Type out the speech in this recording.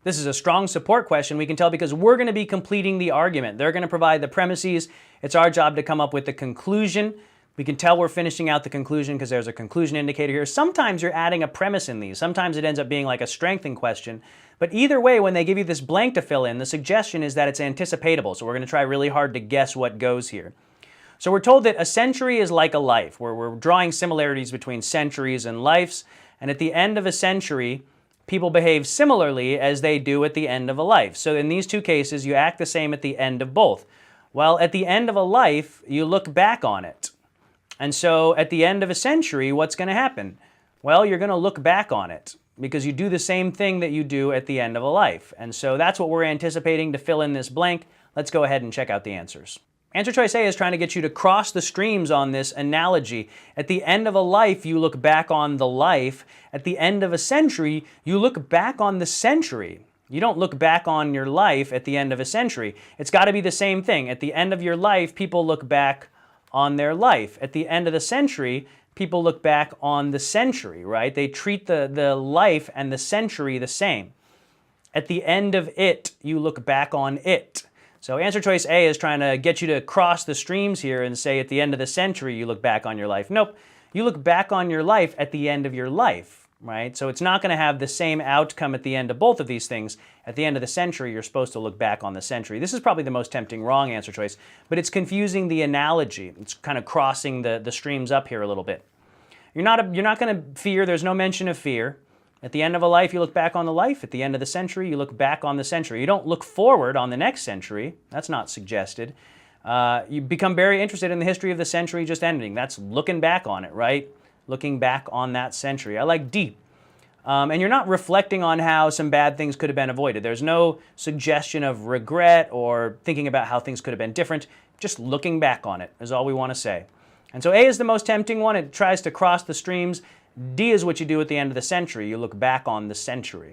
This is a strong support question, we can tell, because we're going to be completing the argument. They're going to provide the premises. It's our job to come up with the conclusion. We can tell we're finishing out the conclusion because there's a conclusion indicator here. Sometimes you're adding a premise in these. Sometimes it ends up being like a strengthen question. But either way, when they give you this blank to fill in, the suggestion is that it's anticipatable. So we're going to try really hard to guess what goes here. So we're told that a century is like a life, where we're drawing similarities between centuries and lives. And at the end of a century, people behave similarly as they do at the end of a life. So in these two cases, you act the same at the end of both. Well, at the end of a life, you look back on it. And so at the end of a century, what's going to happen? Well, you're going to look back on it because you do the same thing that you do at the end of a life. And so that's what we're anticipating to fill in this blank. Let's go ahead and check out the answers. Answer choice A is trying to get you to cross the streams on this analogy. At the end of a life, you look back on the life. At the end of a century, you look back on the century. You don't look back on your life at the end of a century. It's got to be the same thing. At the end of your life, people look back on their life. At the end of the century, people look back on the century, right? They treat the life and the century the same. At the end of it, you look back on it. So answer choice A is trying to get you to cross the streams here and say at the end of the century, you look back on your life. Nope, you look back on your life at the end of your life, right? So it's not going to have the same outcome at the end of both of these things. At the end of the century, you're supposed to look back on the century. This is probably the most tempting wrong answer choice, but it's confusing the analogy. It's kind of crossing the streams up here a little bit. You're not going to fear. There's no mention of fear. At the end of a life, you look back on the life. At the end of the century, you look back on the century. You don't look forward on the next century. That's not suggested. You become very interested in the history of the century just ending. That's looking back on it, right? Looking back on that century. I like D. And you're not reflecting on how some bad things could have been avoided. There's no suggestion of regret or thinking about how things could have been different. Just looking back on it is all we want to say. And so A is the most tempting one. It tries to cross the streams. D is what you do at the end of the century. You look back on the century.